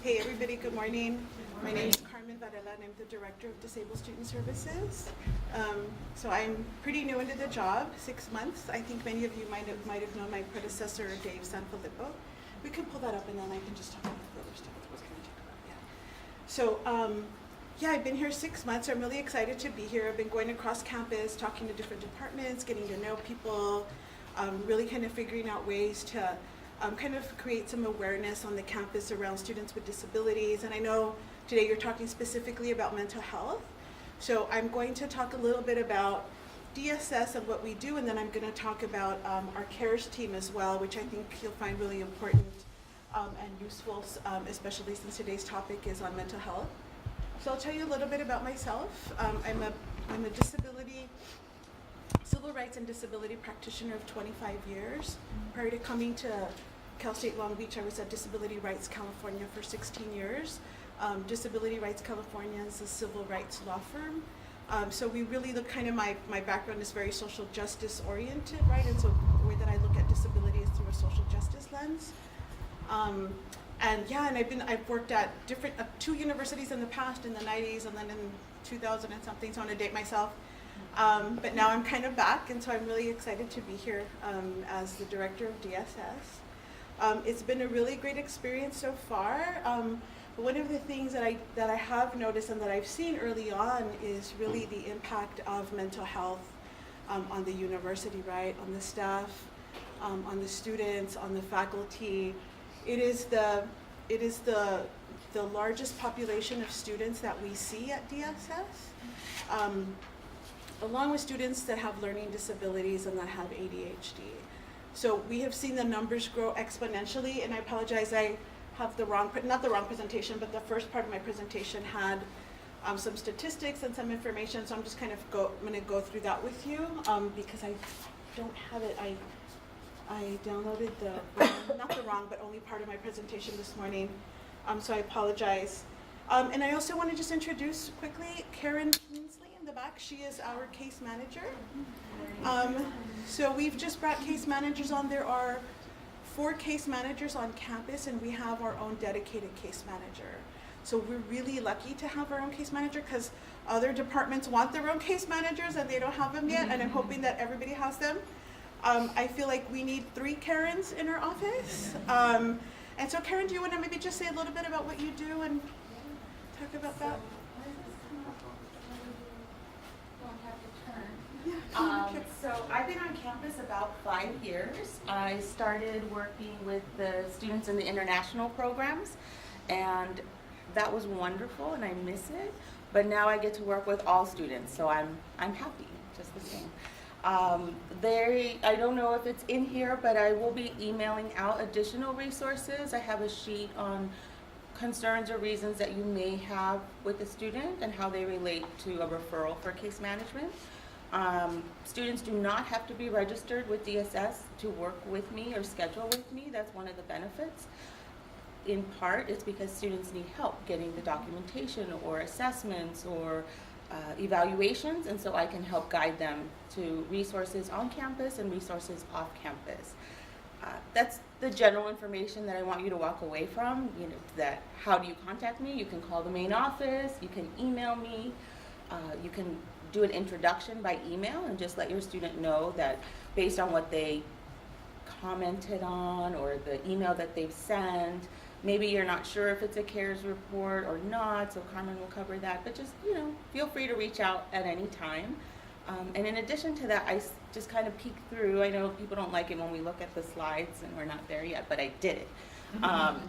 Hey everybody, good morning. My name is Carmen Varela and I'm the Director of Disabled Student Services. So I'm pretty new into the job, 6 months. I think many of you might have known my predecessor, Dave Sanfilippo. We can pull that up and then I can just talk about the other stuff I was going to talk about. Yeah, I've been here 6 months. I'm really excited to be here. I've been going across campus, talking to different departments, getting to know people, really kind of figuring out ways to kind of create some awareness on the campus around students with disabilities. And I know today you're talking specifically about mental health. So I'm going to talk a little bit about DSS and what we do, and then I'm going to talk about our CARES team as well, which I think you'll find really important and useful, especially since today's topic is on mental health. So I'll tell you a little bit about myself. I'm a disability, civil rights and disability practitioner of 25 years. Prior to coming to Cal State Long Beach, I was at Disability Rights California for 16 years. Disability Rights California is a civil rights law firm. So we really look kind of, my background is very social justice oriented, right? And so the way that I look at disability is through a social justice lens. And I've worked at different, 2 universities in the past, in the 90s and then in 2000 and something, so I want to date myself. But now I'm kind of back, and so I'm really excited to be here as the director of DSS. It's been a really great experience so far. But one of the things that I have noticed and that I've seen early on is really the impact of mental health on the university, right? On the staff, on the students, on the faculty. It is the largest population of students that we see at DSS. Along with students that have learning disabilities and that have ADHD. So we have seen the numbers grow exponentially, and I apologize, I have not the wrong presentation, but the first part of my presentation had some statistics and some information, so I'm just kind of going to go through that with you because I don't have it. I downloaded not the wrong, but only part of my presentation this morning, so I apologize. And I also want to just introduce quickly Karen Kingsley in the back. She is our case manager. So we've just brought case managers on. There are 4 case managers on campus, and we have our own dedicated case manager. So we're really lucky to have our own case manager because other departments want their own case managers and they don't have them yet, and I'm hoping that everybody has them. I feel like we need 3 Karens in our office. And so Karen, do you want to maybe just say a little bit about what you do and talk about that? So I've been on campus about 5 years. I started working with the students in the international programs, and that was wonderful, and I miss it. But now I get to work with all students, so I'm happy, just the same. I don't know if it's in here, but I will be emailing out additional resources. I have a sheet on concerns or reasons that you may have with a student and how they relate to a referral for case management. Students do not have to be registered with DSS to work with me or schedule with me. That's one of the benefits. In part, it's because students need help getting the documentation or assessments or evaluations, and so I can help guide them to resources on campus and resources off campus. That's the general information that I want you to walk away from. That how do you contact me? You can call the main office, you can email me, you can do an introduction by email and just let your student know that based on what they commented on or the email that they've sent, maybe you're not sure if it's a CARES report or not, so Carmen will cover that, but just, feel free to reach out at any time. And in addition to that, I just kind of peek through. I know people don't like it when we look at the slides and we're not there yet, but I did it.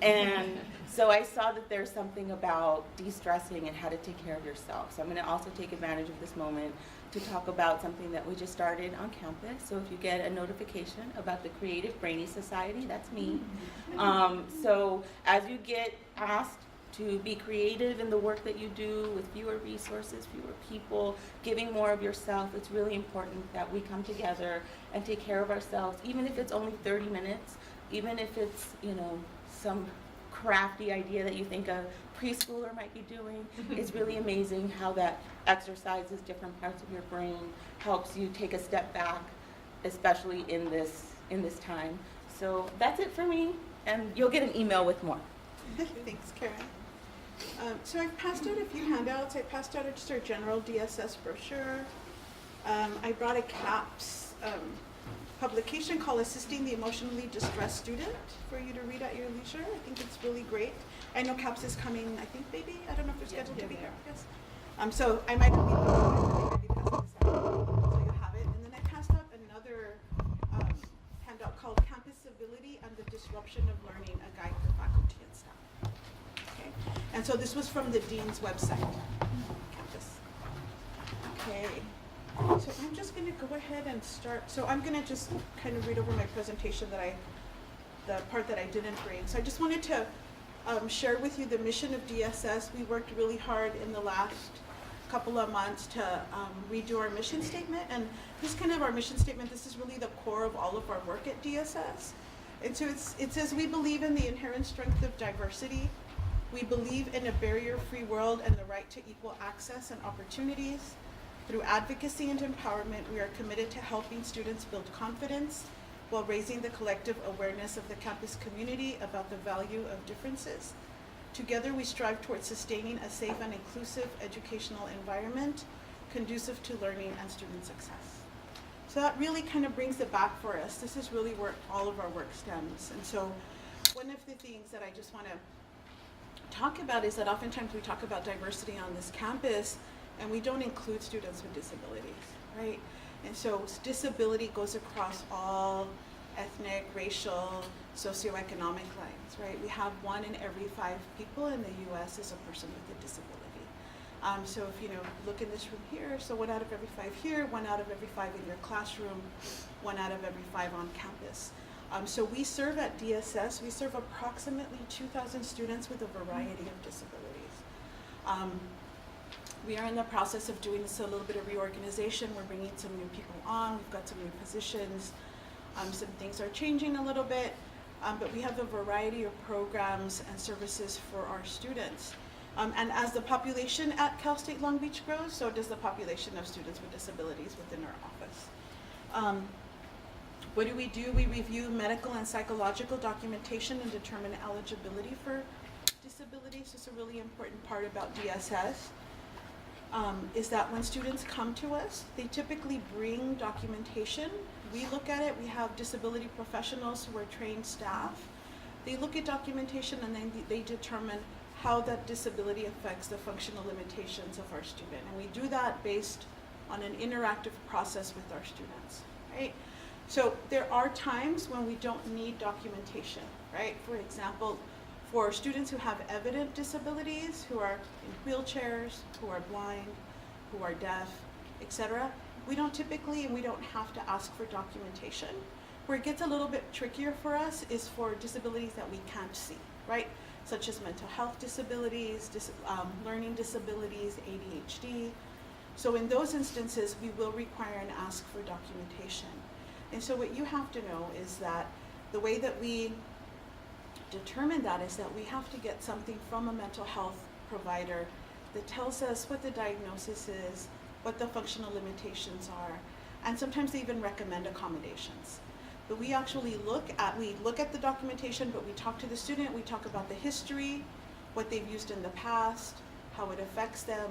And so I saw that there's something about de-stressing and how to take care of yourself. So I'm going to also take advantage of this moment to talk about something that we just started on campus. So if you get a notification about the Creative Brainy Society, that's me. So as you get asked to be creative in the work that you do with fewer resources, fewer people, giving more of yourself, it's really important that we come together and take care of ourselves, even if it's only 30 minutes, even if it's, some crafty idea that you think a preschooler might be doing. It's really amazing how that exercises different parts of your brain, helps you take a step back, especially in this time. So that's it for me, and you'll get an email with more. Thanks, Karen. So I've passed out a few handouts. I passed out just our general DSS brochure. I brought a CAPS publication called Assisting the Emotionally Distressed Student for you to read at your leisure. I think it's really great. I know CAPS is coming, I think maybe, I don't know if they're scheduled to be there. Yes. So I might not be passing this out, so you have it. And then I passed out another handout called Campus Civility and the Disruption of Learning, a Guide for Faculty and Staff. Okay. And so this was from the Dean's website, campus. Okay. So I'm just going to go ahead and start. So I'm going to just kind of read over my presentation the part that I didn't bring. So I just wanted to share with you the mission of DSS. We worked really hard in the last couple of months to redo our mission statement. And this is kind of our mission statement. This is really the core of all of our work at DSS. And so it says, we believe in the inherent strength of diversity. We believe in a barrier-free world and the right to equal access and opportunities. Through advocacy and empowerment, we are committed to helping students build confidence while raising the collective awareness of the campus community about the value of differences. Together, we strive towards sustaining a safe and inclusive educational environment conducive to learning and student success. So that really kind of brings it back for us. This is really where all of our work stems. And so one of the things that I just want to talk about is that oftentimes we talk about diversity on this campus and we don't include students with disabilities, right? And so disability goes across all ethnic, racial, socioeconomic lines, right? We have 1 in every 5 people in the US is a person with a disability. So if you look in this room here, so 1 out of every 5 here, 1 out of every 5 in your classroom, 1 out of every 5 on campus. So we serve at DSS, we serve approximately 2,000 students with a variety of disabilities. We are in the process of doing a little bit of reorganization. We're bringing some new people on. We've got some new positions. Some things are changing a little bit, but we have a variety of programs and services for our students. And as the population at Cal State Long Beach grows, so does the population of students with disabilities within our office. What do? We review medical and psychological documentation and determine eligibility for disabilities. This is a really important part about DSS. Is that when students come to us, they typically bring documentation. We look at it. We have disability professionals who are trained staff. They look at documentation and then they determine how that disability affects the functional limitations of our student. And we do that based on an interactive process with our students, right? So there are times when we don't need documentation, right? For example, for students who have evident disabilities, who are in wheelchairs, who are blind, who are deaf, etc., we don't typically and we don't have to ask for documentation. Where it gets a little bit trickier for us is for disabilities that we can't see, right? Such as mental health disabilities, learning disabilities, ADHD. So in those instances, we will require and ask for documentation. And so what you have to know is that the way that we determine that is that we have to get something from a mental health provider that tells us what the diagnosis is, what the functional limitations are, and sometimes they even recommend accommodations. But we actually look at the documentation, but we talk to the student, we talk about the history, what they've used in the past, how it affects them,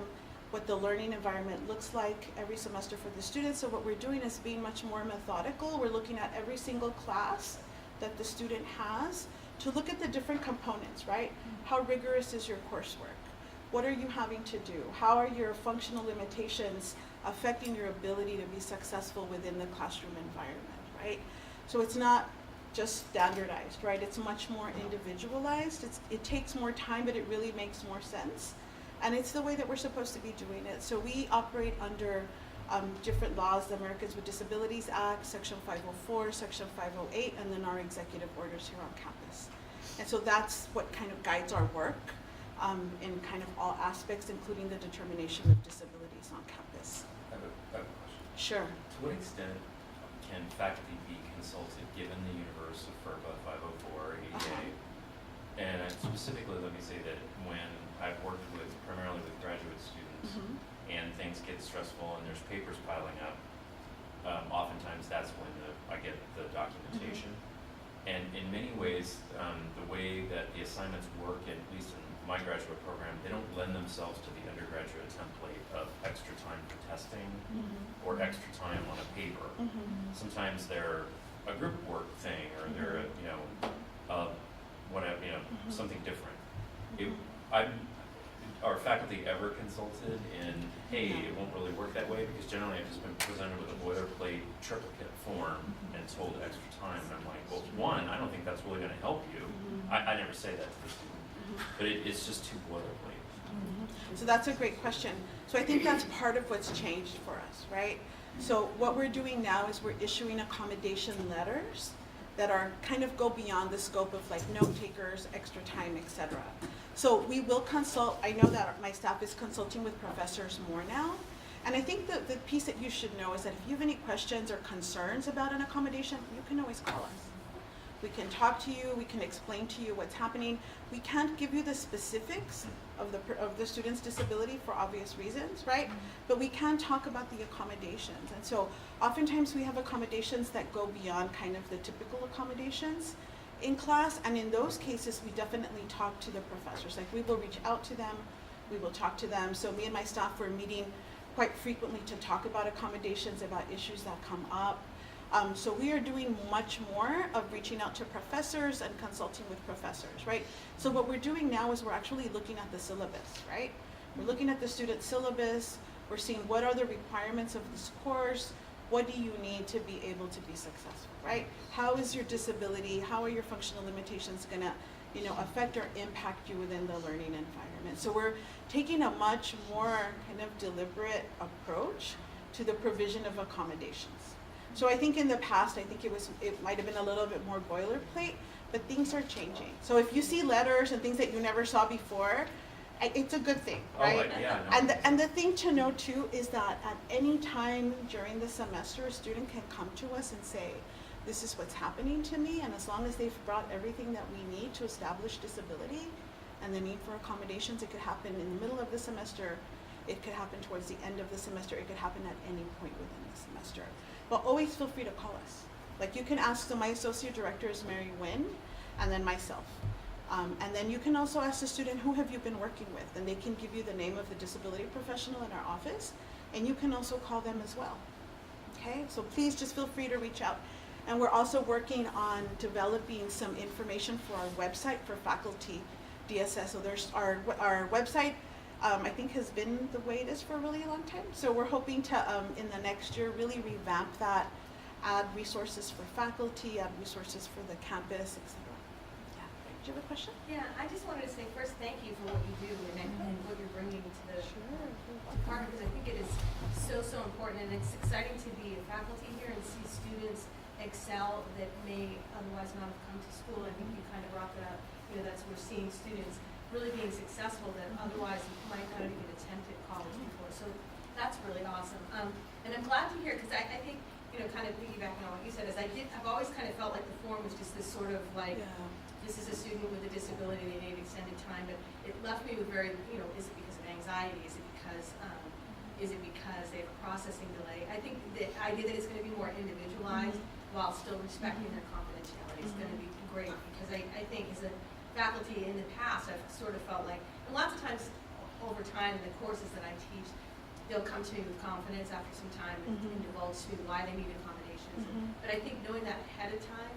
what the learning environment looks like every semester for the students. So what we're doing is being much more methodical. We're looking at every single class that the student has to look at the different components, right? How rigorous is your coursework? What are you having to do? How are your functional limitations affecting your ability to be successful within the classroom environment, right? So it's not just standardized, right? It's much more individualized. It takes more time, but it really makes more sense. And it's the way that we're supposed to be doing it. So we operate under different laws, the Americans with Disabilities Act, Section 504, Section 508, and then our executive orders here on campus. And so that's what kind of guides our work in kind of all aspects, including the determination of disabilities on campus. I have a question. Sure. To what extent can faculty be consulted given the universe of FERPA 504, ADA? And specifically, let me say that when I've worked primarily with graduate students, and things get stressful and there's papers piling up, oftentimes that's when I get the documentation. And in many ways, the way that the assignments work, at least in my graduate program, they don't lend themselves to the undergraduate template of extra time for testing or extra time on a paper. Sometimes they're a group work thing, or they're something different. Our faculty ever consulted in, hey, it won't really work that way, because generally I've just been presented with a boilerplate triplicate form and told extra time, and I'm like, well, one, I don't think that's really going to help you. I never say that to the student, but it's just too boilerplate. So that's a great question. So I think that's part of what's changed for us, right? So what we're doing now is we're issuing accommodation letters that are kind of go beyond the scope of like note takers, extra time, etc. So we will consult. I know that my staff is consulting with professors more now. And I think the piece that you should know is that if you have any questions or concerns about an accommodation, you can always call us. We can talk to you, we can explain to you what's happening. We can't give you the specifics of the student's disability for obvious reasons, right? But we can talk about the accommodations. And so oftentimes we have accommodations that go beyond kind of the typical accommodations in class, and in those cases we definitely talk to the professors. Like, we will reach out to them, we will talk to them. So me and my staff were meeting quite frequently to talk about accommodations, about issues that come up. So we are doing much more of reaching out to professors and consulting with professors, right? So what we're doing now is we're actually looking at the syllabus, right? We're looking at the student syllabus, we're seeing what are the requirements of this course, what do you need to be able to be successful, right? How is your disability, how are your functional limitations gonna, affect or impact you within the learning environment? So we're taking a much more kind of deliberate approach to the provision of accommodations. So I think in the past, it might have been a little bit more boilerplate, but things are changing. So if you see letters and things that you never saw before, it's a good thing, right? And the thing to know too is that at any time during the semester, a student can come to us and say, this is what's happening to me, and as long as they've brought everything that we need to establish disability and the need for accommodations, it could happen in the middle of the semester, it could happen towards the end of the semester, it could happen at any point within the semester. But always feel free to call us. Like, you can ask, so my associate director is Mary Wynn, and then myself. And then you can also ask the student, who have you been working with? And they can give you the name of the disability professional in our office, and you can also call them as well. Okay, so please just feel free to reach out. And we're also working on developing some information for our website for faculty DSS. So there's our website, I think has been the way it is for a really long time. So we're hoping to, in the next year, really revamp that, add resources for faculty, add resources for the campus, etc. Yeah. Do you have a question? Yeah, I just wanted to say first, thank you for what you do and what you're bringing to the department, because I think it is so important, and it's exciting to be a faculty here and see students excel that may otherwise not have come to school. I think you kind of brought that up. That's we're seeing students really being successful that otherwise might not have even attempted college before. So that's really awesome. And I'm glad to hear, because I think, kind of piggybacking on what you said, I've always kind of felt like the form was just this sort of like, this is a student with a disability, they need extended time, but it left me with very, is it because of anxiety? Is it because they have a processing delay? I think the idea that it's going to be more individualized while still respecting their confidentiality is going to be great, because I think as a faculty in the past, I've sort of felt like, and lots of times over time in the courses that I teach, they'll come to me with confidence after some time and divulge to why they need accommodations. But I think knowing that ahead of time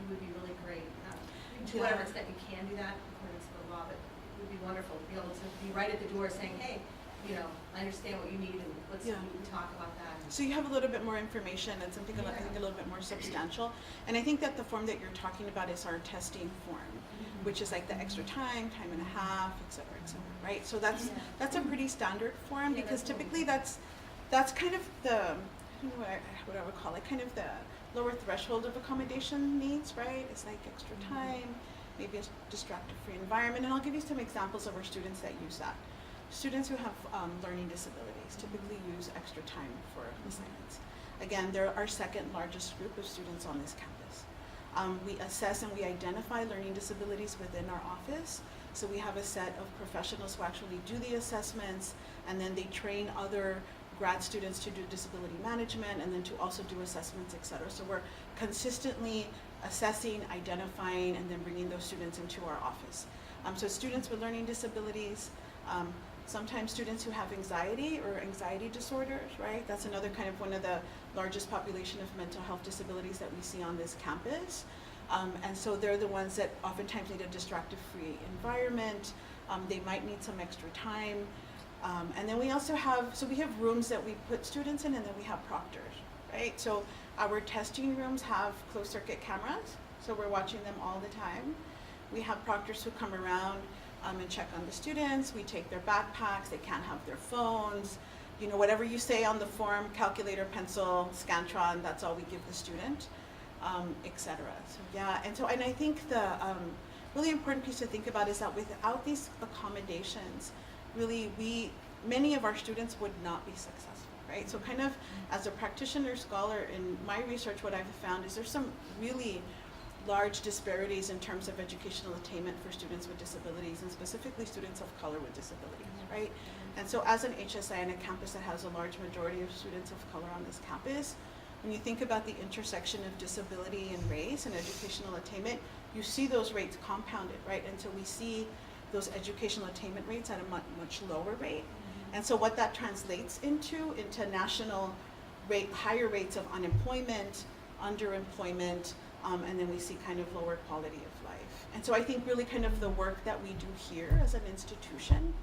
would be really great. To whatever extent you can do that according to the law, but it would be wonderful to be able to be right at the door saying, hey, I understand what you need, and let's talk about that. So you have a little bit more information and something I think a little bit more substantial. And I think that the form that you're talking about is our testing form, which is like the extra time and a half, et cetera, right? So that's a pretty standard form, because typically that's kind of the, what I would call it, kind of the lower threshold of accommodation needs, right? It's like extra time, maybe a distractor-free environment, and I'll give you some examples of our students that use that. Students who have learning disabilities typically use extra time for assignments. Again, they're our second largest group of students on this campus. We assess and we identify learning disabilities within our office. So we have a set of professionals who actually do the assessments, and then they train other grad students to do disability management, and then to also do assessments, et cetera. So we're consistently assessing, identifying, and then bringing those students into our office. So students with learning disabilities, sometimes students who have anxiety or anxiety disorders, right? That's another kind of one of the largest population of mental health disabilities that we see on this campus. And so they're the ones that oftentimes need a distractive-free environment. They might need some extra time. And then we also have, so we have rooms that we put students in, and then we have proctors, right? So our testing rooms have closed circuit cameras, so we're watching them all the time. We have proctors who come around and check on the students. We take their backpacks, they can't have their phones. You know, whatever you say on the form, calculator, pencil, Scantron, that's all we give the student, et cetera. So yeah, and I think the really important piece to think about is that without these accommodations, really many of our students would not be successful, right? So kind of as a practitioner scholar in my research, what I've found is there's some really large disparities in terms of educational attainment for students with disabilities, and specifically students of color with disabilities, right? And so as an HSI and a campus that has a large majority of students of color on this campus, when you think about the intersection of disability and race and educational attainment, you see those rates compounded, right? And so we see those educational attainment rates at a much lower rate. And so what that translates into national rate, higher rates of unemployment, underemployment, and then we see kind of lower quality of life. And so I think really kind of the work that we do here as an institution,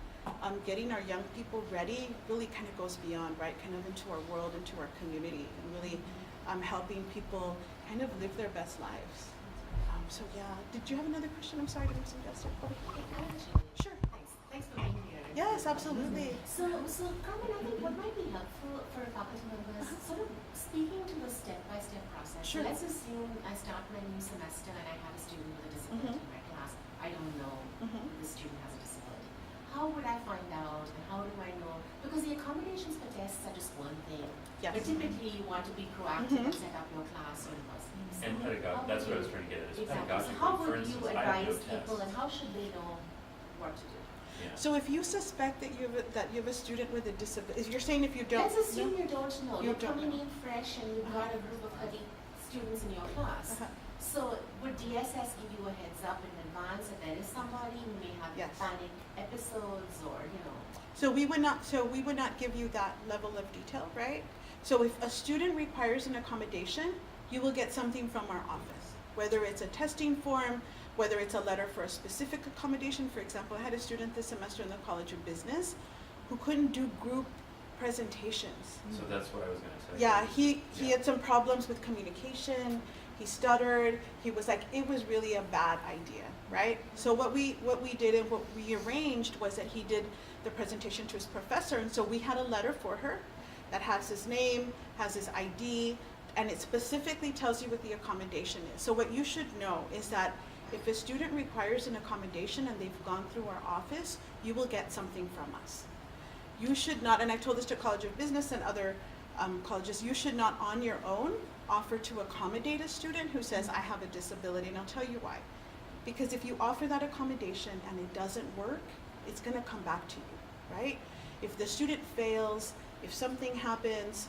getting our young people ready really kind of goes beyond, right, kind of into our world, into our community, and really helping people kind of live their best lives. So yeah, did you have another question? I'm sorry, didn't suggest it. Sure. Thanks for being here. Yes, absolutely. So Carmen, I think what might be helpful for faculty members, sort of speaking to the step-by-step process. Sure. So let's assume I start my new semester and I have a student with a disability in my class. I don't know the student has a disability. How would I find out, and how do I know? Because the accommodations for tests are just one thing. Yes. But typically you want to be proactive and set up your class or person. And pedagogy, that's what I was trying to get at, is Exactly. pedagogy. So how For would you instance, I have no advise people, tests. and how should they know what to do? Yeah. So if you suspect that you have a student with a disability, you're saying if you don't. Let's assume you don't know. You You're don't coming know. in fresh and you've got a group of 30 students in your class. So would DSS give you a heads up in advance that there is somebody who may have Yes. panic episodes, or So we would not give you that level of detail, right? So if a student requires an accommodation, you will get something from our office, whether it's a testing form, whether it's a letter for a specific accommodation. For example, I had a student this semester in the College of Business who couldn't do group presentations. So that's what I was gonna say. Yeah, he Yeah. had some problems with communication. He stuttered. He was like, it was really a bad idea, right? So what we did and what we arranged was that he did the presentation to his professor, and so we had a letter for her that has his name, has his ID, and it specifically tells you what the accommodation is. So what you should know is that if a student requires an accommodation and they've gone through our office, you will get something from us. You should not, and I've told this to College of Business and other colleges, you should not on your own offer to accommodate a student who says, I have a disability, and I'll tell you why. Because if you offer that accommodation and it doesn't work, it's gonna come back to you, right? If the student fails, if something happens,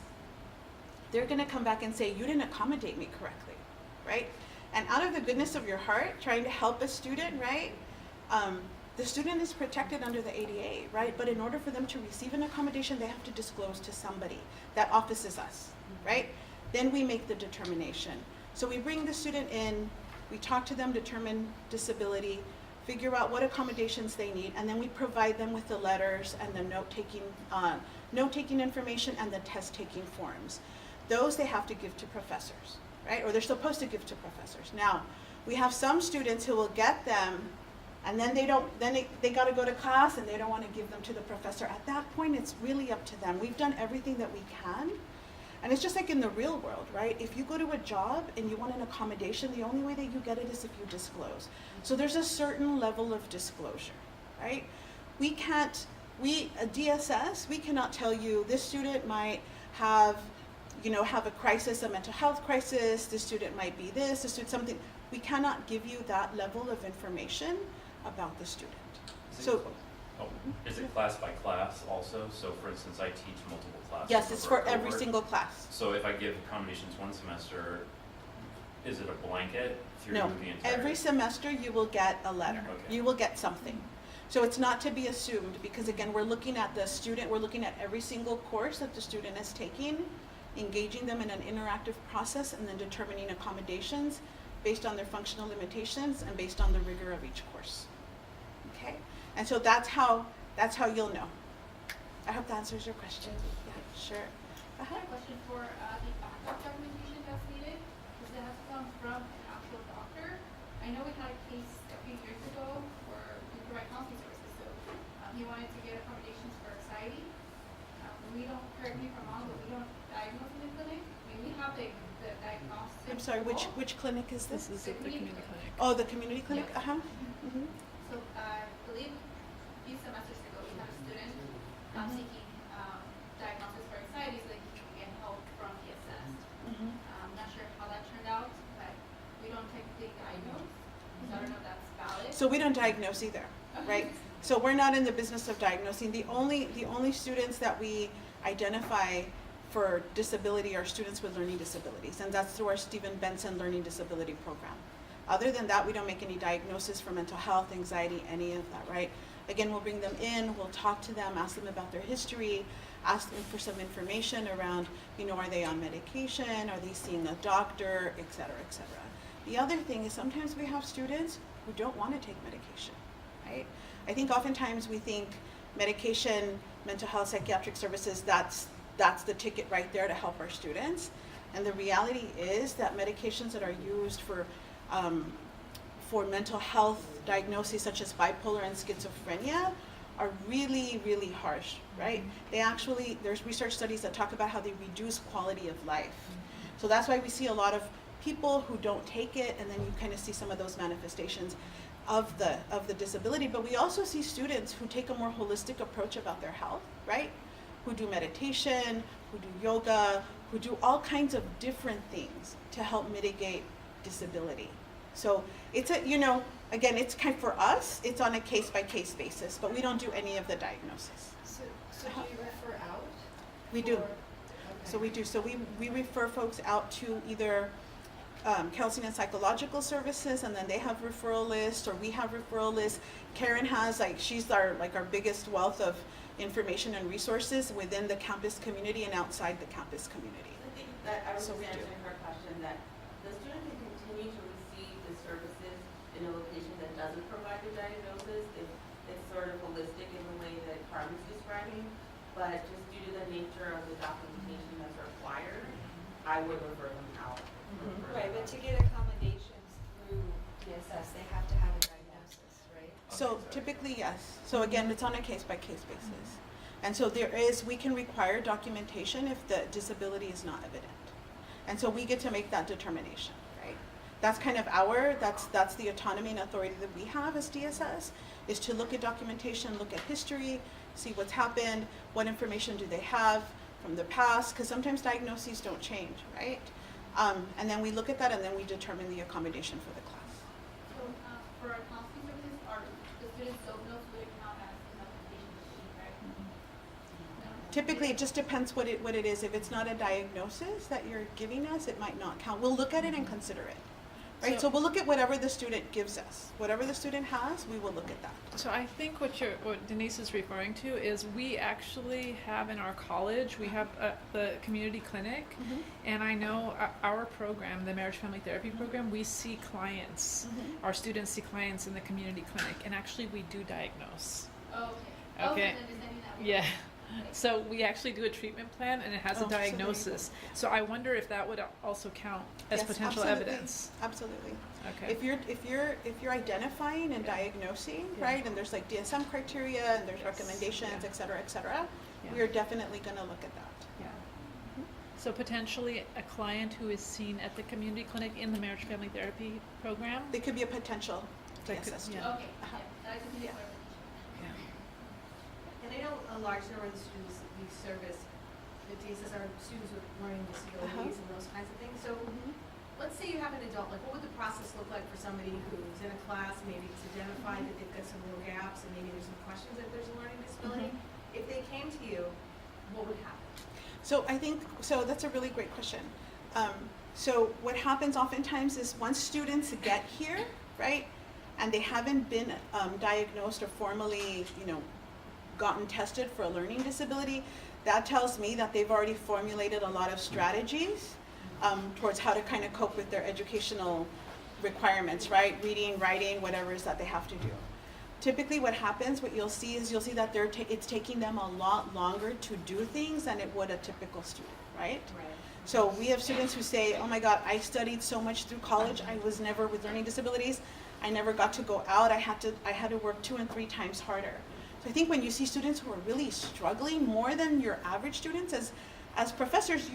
they're gonna come back and say, you didn't accommodate me correctly, right? And out of the goodness of your heart, trying to help a student, right? The student is protected under the ADA, right? But in order for them to receive an accommodation, they have to disclose to somebody. That office is us, right? Then we make the determination. So we bring the student in, we talk to them, determine disability, figure out what accommodations they need, and then we provide them with the letters and the note-taking information and the test-taking forms. Those they have to give to professors, right? Or they're supposed to give to professors. Now, we have some students who will get them, and then they gotta go to class and they don't wanna give them to the professor. At that point, it's really up to them. We've done everything that we can. And it's just like in the real world, right? If you go to a job and you want an accommodation, the only way that you get it is if you disclose. So there's a certain level of disclosure, right? DSS, we cannot tell you this student might have a crisis, a mental health crisis, this student might be this student something. We cannot give you that level of information about the student. So, Oh, is it class by class also? So for instance, I teach multiple classes. Yes, it's over for a every cohort. single class. So if I give accommodations one semester, is it a blanket through No, the entire? every semester you will get a letter. Okay. You will get something. So it's not to be assumed, because again, we're looking at the student, we're looking at every single course that the student is taking, engaging them in an interactive process, and then determining accommodations based on their functional limitations and based on the rigor of each course. Okay? And so that's how you'll know. I hope that answers your question. Yeah, sure. I had a question for the backup documentation that's needed. Does it have to come from an actual doctor? I know we had a case a few years ago where we provide counseling services, so he wanted to get accommodations for anxiety. We don't, correct me if I'm wrong, but we don't diagnose in the clinic. I mean, we have the diagnostic. I'm sorry, tool. which clinic is this? This is at the community clinic. Oh, the community clinic? Yes. Uh-huh. Mhm. So I believe a few semesters ago, we had a student seeking diagnosis for anxiety so that he can get help from PSS. Mhm. I'm not sure how that turned out, but we don't technically diagnose, so I don't know if that's valid. So we don't diagnose either, right? So we're not in the business of diagnosing. The only students that we identify for disability are students with learning disabilities, and that's through our Stephen Benson Learning Disability Program. Other than that, we don't make any diagnosis for mental health, anxiety, any of that, right? Again, we'll bring them in, we'll talk to them, ask them about their history, ask them for some information around, are they on medication, are they seeing a doctor, et cetera, et cetera. The other thing is sometimes we have students who don't want to take medication, right? I think oftentimes we think medication, mental health, psychiatric services, that's the ticket right there to help our students. And the reality is that medications that are used for mental health diagnoses such as bipolar and schizophrenia are really, really harsh, right? There's research studies that talk about how they reduce quality of life. So that's why we see a lot of people who don't take it, and then you kind of see some of those manifestations of the disability. But we also see students who take a more holistic approach about their health, right? Who do meditation, who do yoga, who do all kinds of different things to help mitigate disability. So it's again, it's kind of, for us, it's on a case-by-case basis, but we don't do any of the diagnosis. So do you refer out? We do. Or- So we do. So we refer folks out to either counseling and psychological services, and then they have referral lists, or we have referral lists. Karen has, she's our biggest wealth of information and resources within the campus community and outside the campus community. I think that I was So just we do. answering her question, that the student can continue to receive the services in a location that doesn't provide the diagnosis if it's sort of holistic in the way that Carmen's describing, but just due to the nature of the documentation that's required, I would refer them out. Right, but to get accommodations through DSS, they have to have a diagnosis, right? So typically, yes. So again, it's on a case-by-case basis. And so we can require documentation if the disability is not evident. And so we get to make that determination, right? That's kind of that's the autonomy and authority that we have as DSS, is to look at documentation, look at history, see what's happened, what information do they have from the past, because sometimes diagnoses don't change, right? And then we look at that, and then we determine the accommodation for the class. So for our counseling services, the students don't know who they count as in the application sheet, right? No? Typically, it just depends what it is. If it's not a diagnosis that you're giving us, it might not count. We'll look at it and consider it, right? So we'll look at whatever the student gives us. Whatever the student has, we will look at that. So I think what Denise is referring to is we actually have in our college, we have the community clinic, and I know our program, the marriage family therapy program, we see clients, our students see clients in the community clinic, and actually we do diagnose. Oh, Okay. okay. Oh, then understanding that. Yeah. So we actually do a treatment plan, and it has Oh, a so there you go. diagnosis. So I wonder if that would also count as Yes, potential absolutely. evidence. Absolutely. Okay. If you're identifying and diagnosing, Yeah. right, and there's DSM criteria and there's Yes. recommendations, Yeah. et cetera, Yeah. we are definitely going to look at that. Yeah. So potentially a client who is seen at the community clinic in the marriage family therapy program? They could be a potential That could- DSS student. yeah. Okay, Uh-huh. yeah, that just needs Yeah. clarification. And I know a large number of the students that we service, the DSS are students with learning disabilities and those kinds of things. So let's say you have an adult, like what would the process look like for somebody who's in a class, maybe it's identified that they've got some real gaps and maybe there's some questions that there's a learning disability? If they came to you, what would happen? So I think, so that's a really great question. So what happens oftentimes is once students get here, right, and they haven't been diagnosed or formally, gotten tested for a learning disability, that tells me that they've already formulated a lot of strategies towards how to kind of cope with their educational requirements, right? Reading, writing, whatever it is that they have to do. Typically what happens, what you'll see that it's taking them a lot longer to do things than it would a typical student, right? Right. So we have students who say, oh my God, I studied so much through college, I was never with learning disabilities, I never got to go out, I had to work 2 and 3 times harder. So I think when you see students who are really struggling more than your average students, as professors,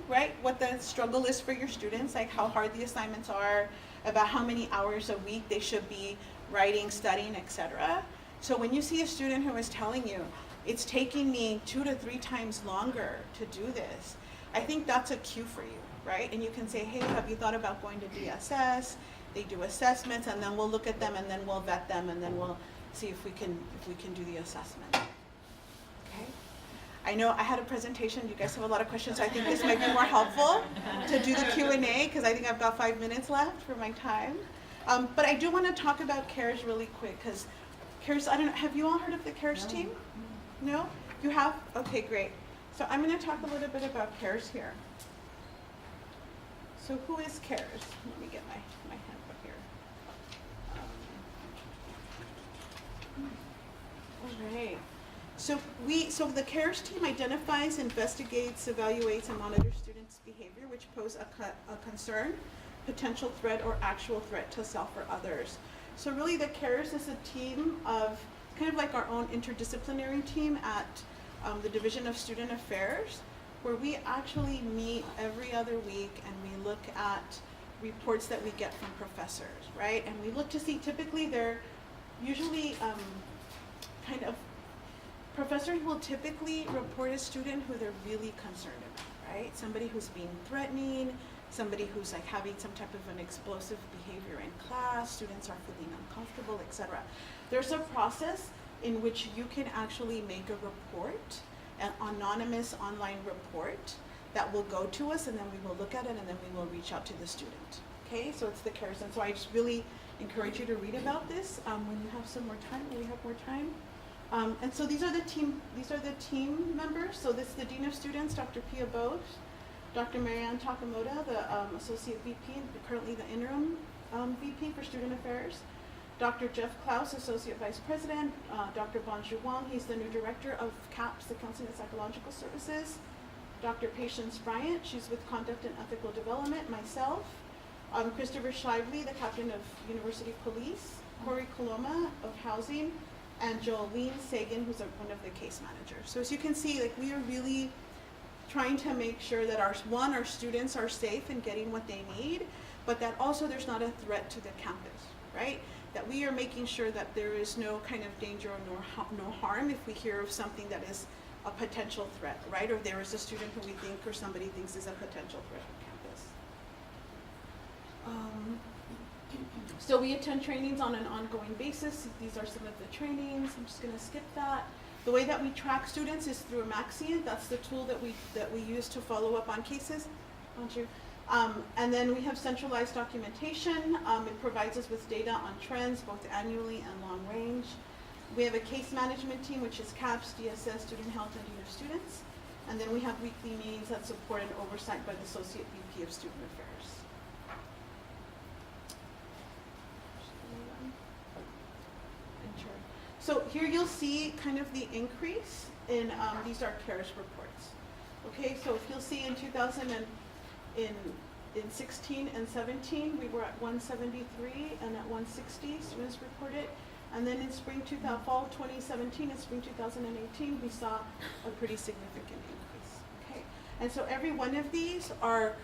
right, what the struggle is for your students, like how hard the assignments are, about how many hours a week they should be writing, studying, etc. So when you see a student who is telling you, it's taking me 2 to 3 times longer to do this, I think that's a cue for you, right? And you can say, hey, have you thought about going to DSS? They do assessments, and then we'll look at them, and then we'll vet them, and then we'll see if we can do the assessment. Okay. I know I had a presentation. You guys have a lot of questions, so I think this might be more helpful to do the Q&A because I think I've got 5 minutes left for my time. But I do want to talk about CARES really quick because CARES, I don't know, have you all heard of the CARES team? No? You have? Okay, great. So I'm going to talk a little bit about CARES here. So who is CARES? Let me get my hand up here. All right. So the CARES team identifies, investigates, evaluates, and monitors students' behavior which pose a concern, potential threat, or actual threat to self or others. So really the CARES is a team of, kind of like our own interdisciplinary team at the Division of Student Affairs, where we actually meet every other week and we look at reports that we get from professors, right? And we look to see, typically they're usually professors will typically report a student who they're really concerned about, right? Somebody who's being threatening, somebody who's like having some type of an explosive behavior in class, students are feeling uncomfortable, etc. There's a process in which you can actually make a report, an anonymous online report that will go to us, and then we will look at it, and then we will reach out to the student. Okay, so it's the CARES, and so I just really encourage you to read about this when you have some more time. When we have more time. And so these are the team members. So this is the Dean of Students, Dr. Pia Bose, Dr. Marianne Takamoto, the Associate VP, and currently the Interim VP for Student Affairs, Dr. Jeff Klaus, Associate Vice President, Dr. Bonju Wang, he's the new Director of CAPS, the Counseling and Psychological Services, Dr. Patience Bryant, she's with Conduct and Ethical Development, myself, Christopher Shively, the Captain of University Police, Corey Coloma of Housing, and Jolene Sagan, who's one of the case managers. So as you can see, like, we are really trying to make sure that our students are safe in getting what they need, but that also there's not a threat to the campus, right? That we are making sure that there is no kind of danger or no harm if we hear of something that is a potential threat, right? Or there is a student who we think or somebody thinks is a potential threat on campus. So we attend trainings on an ongoing basis. These are some of the trainings. I'm just going to skip that. The way that we track students is through Maxient. That's the tool that we use to follow up on cases. And then we have centralized documentation. It provides us with data on trends, both annually and long range. We have a case management team, which is CAPS, DSS, Student Health, and Dean of Students. And then we have weekly meetings that support and oversight by the Associate VP of Student Affairs. So here you'll see kind of the increase in, these are CARES reports. Okay, so if you'll see in 2016 and 17, we were at 173 and at 160 students reported. And then in fall 2017 and spring 2018, we saw a pretty significant increase. Okay, and so every one of these are,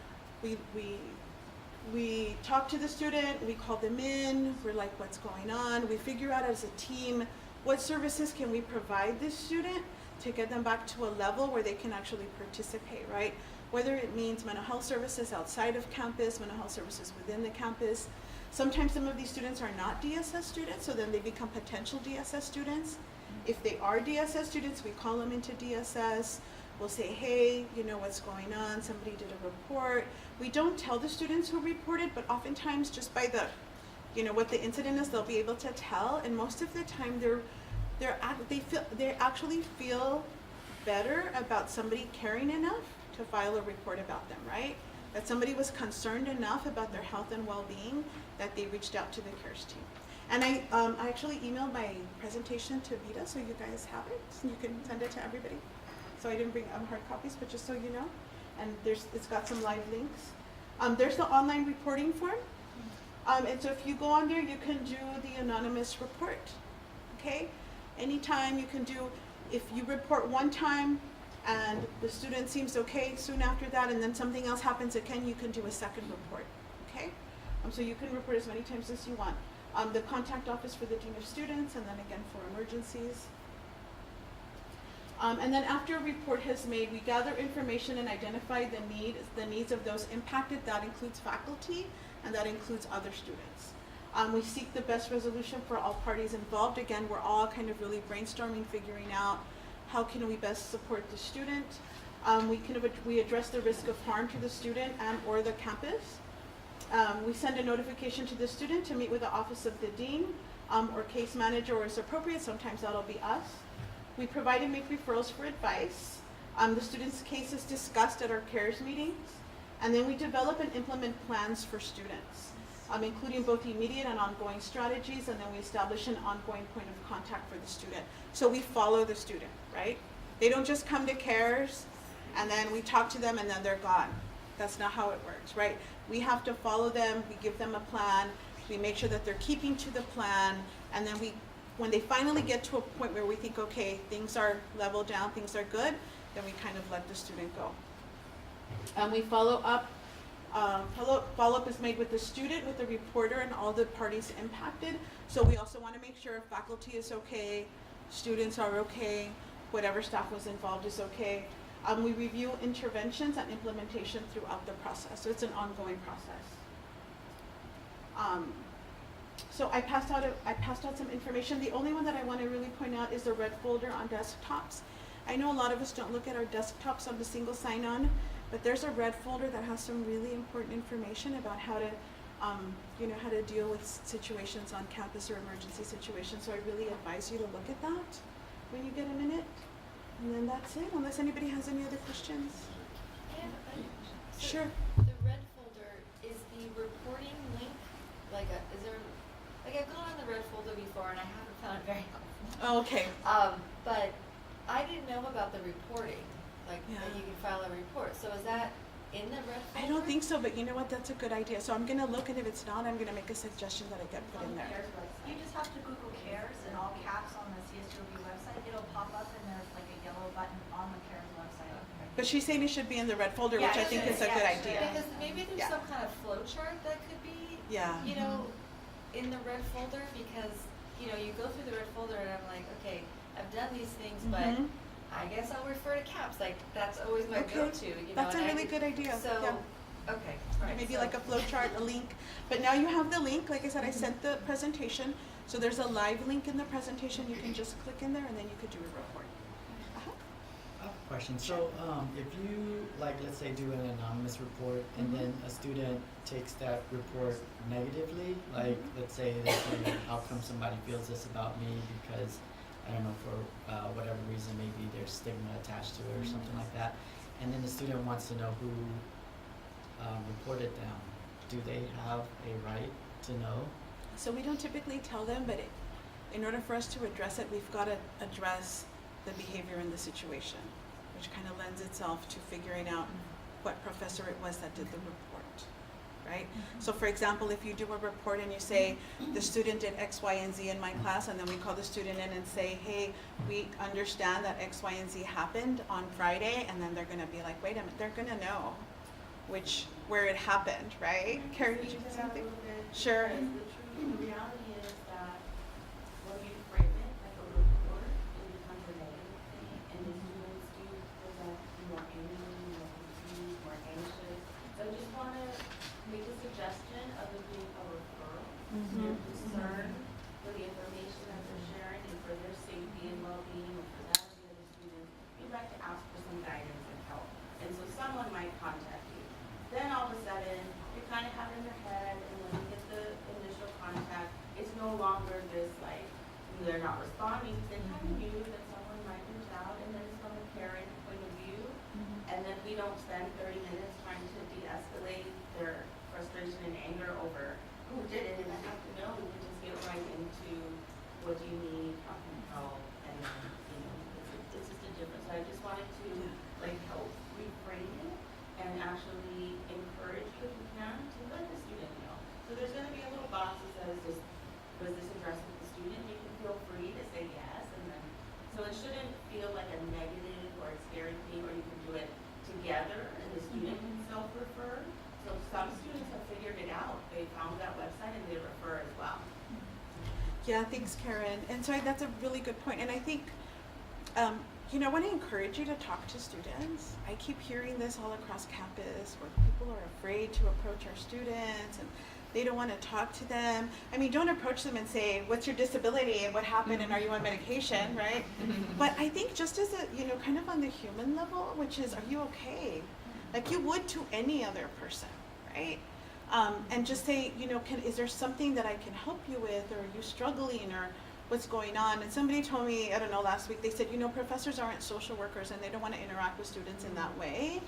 we talk to the student, we call them in, we're like, what's going on? We figure out as a team, what services can we provide this student to get them back to a level where they can actually participate, right? whether it means mental health services outside of campus, mental health services within the campus. Sometimes some of these students are not DSS students, so then they become potential DSS students. If they are DSS students, we call them into DSS. We'll say, hey, you know what's going on, somebody did a report. We don't tell the students who reported, but oftentimes just by the, you know, what the incident is, they'll be able to tell, and most of the time they actually feel better about somebody caring enough to file a report about them, right? That somebody was concerned enough about their health and well-being that they reached out to the CARES team. And I actually emailed my presentation to Vita, so you guys have it. You can send it to everybody. So I didn't bring hard copies, but just so you know. And it's got some live links. There's the online reporting form. And so if you go on there, you can do the anonymous report, okay? Anytime you can do, if you report one time and the student seems okay soon after that, and then something else happens again, you can do a second report, okay? So you can report as many times as you want. The contact office for the Dean of Students, and then again for emergencies. And then after a report has made, we gather information and identify the needs of those impacted. That includes faculty, and that includes other students. We seek the best resolution for all parties involved. Again, we're all kind of really brainstorming, figuring out how can we best support the student. We address the risk of harm to the student and or the campus. We send a notification to the student to meet with the office of the dean or case manager, or as appropriate, sometimes that'll be us. We provide and make referrals for advice. The student's case is discussed at our CARES meetings. And then we develop and implement plans for students, including both immediate and ongoing strategies, and then we establish an ongoing point of contact for the student. So we follow the student, right? They don't just come to CARES and then we talk to them and then they're gone. That's not how it works, right? We have to follow them, we give them a plan, we make sure that they're keeping to the plan, and then when they finally get to a point where we think, okay, things are leveled down, things are good, then we kind of let the student go. We follow up. Follow-up is made with the student, with the reporter, and all the parties impacted. So we also want to make sure faculty is okay, students are okay, whatever staff was involved is okay. We review interventions and implementation throughout the process. So it's an ongoing process. So I passed out some information. The only one that I want to really point out is the red folder on desktops. I know a lot of us don't look at our desktops on the single sign-on, but there's a red folder that has some really important information about how to, how to deal with situations on campus or emergency situations. So I really advise you to look at that when you get a minute. And then that's it, unless anybody has any other questions. I have a question. So Sure. The red folder, is the reporting link, is there, I've gone on the red folder before and I haven't found it very helpful. Oh, okay. But I didn't know about the reporting, that Yeah. you can file a report. So is that in the red folder? I don't think so, but you know what? That's a good idea. So I'm going to look, and if it's not, I'm going to make a suggestion that I get put in there. You just have to Google CARES in all caps on the CSULB website. It'll pop up and there's like a yellow button on the CARES website. But she's saying it should be in the red folder, Yeah, which I it think should. is a Yeah, good it should. idea. Because maybe there's Yeah. some kind of flow chart that could be, Yeah. in the red folder, because, you go through the red folder and I'm like, okay, I've done these things, but Mhm. I guess I'll refer to caps. That's always my Okay. go-to, That's a and really good idea. So, Yeah. okay, all right. Maybe so- like a flow chart, a link. But now you have the link. Like I said, I sent the presentation. So there's a live link in the presentation. You can just click in there and then you could do a report. Uh-huh. I have a question. So, if you, let's say, do an anonymous report and then a student takes that report negatively, let's say they say, how come somebody feels this about me because, I don't know, for whatever reason, maybe there's stigma attached to it or something like that, and then the student wants to know who reported them, do they have a right to know? So we don't typically tell them, but in order for us to address it, we've got to address the behavior in the situation, which kind of lends itself to figuring out what professor it was that did the report, right? So for example, if you do a report and you say, the student did X, Y, and Z in my class, and then we call the student in and say, hey, we understand that X, Y, and Z happened on Friday, and then they're going to be like, wait a minute, they're going to know where it happened, right? Carrie, did you say something? Sure. The reality is that when you frame it like a report, it becomes a negative thing, and the students do feel that you are angry, you are confused, it shouldn't feel like a negative or a scary thing, or you can do it together and the student can self-refer. So some students have figured it out. They found that website and they refer as well. Yeah, thanks, Karen. And so that's a really good point. And I think, you know, I want to encourage you to talk to students. I keep hearing this all across campus where people are afraid to approach our students and they don't want to talk to them. I mean, don't approach them and say, what's your disability and what happened and are you on medication, right? But I think just as a, you know, kind of on the human level, which is, are you okay? Like you would to any other person, right? And just say, you know, is there something that I can help you with, or are you struggling, or what's going on? And somebody told me, I don't know, last week, they said, you know, professors aren't social workers and they don't want to interact with students in that way.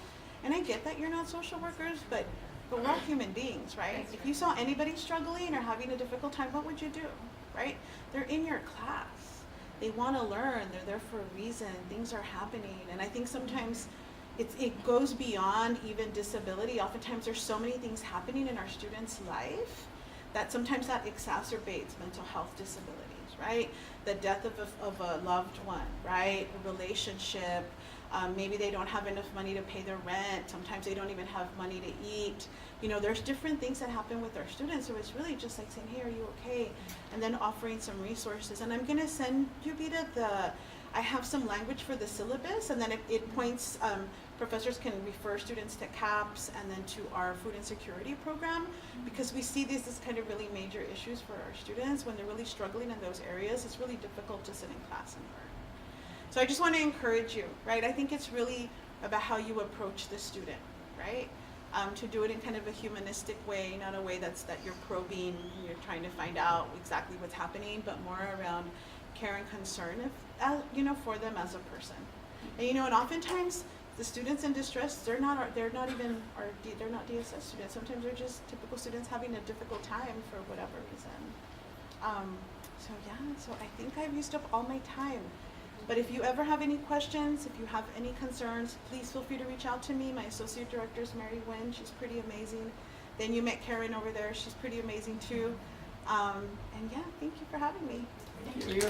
And I get that you're not social workers, but we're all human beings, right? If you saw anybody struggling or having a difficult time, what would you do, right? They're in your class. They want to learn. They're there for a reason. Things are happening. And I think sometimes it goes beyond even disability. Oftentimes there's so many things happening in our students' life that sometimes that exacerbates mental health disabilities, right? The death of a loved one, right? A relationship. Maybe they don't have enough money to pay their rent. Sometimes they don't even have money to eat. You know, there's different things that happen with our students. So it's really just like saying, hey, are you okay? And then offering some resources. And I'm going to send you, Vita, I have some language for the syllabus, and then it points, professors can refer students to CAPS and then to our food insecurity program, because we see these as kind of really major issues for our students. When they're really struggling in those areas, it's really difficult to sit in class and learn. So I just want to encourage you, right? I think it's really about how you approach the student, right? To do it in kind of a humanistic way, not a way that you're probing, you're trying to find out exactly what's happening, but more around care and concern, you know, for them as a person. And you know, and oftentimes the students in distress, they're not DSS students. Sometimes they're just typical students having a difficult time for whatever reason. So yeah, so I think I've used up all my time. But if you ever have any questions, if you have any concerns, please feel free to reach out to me. My associate director is Mary Nguyen. She's pretty amazing. Then you met Karen over there. She's pretty amazing too. And yeah, thank you for having me. Thank you.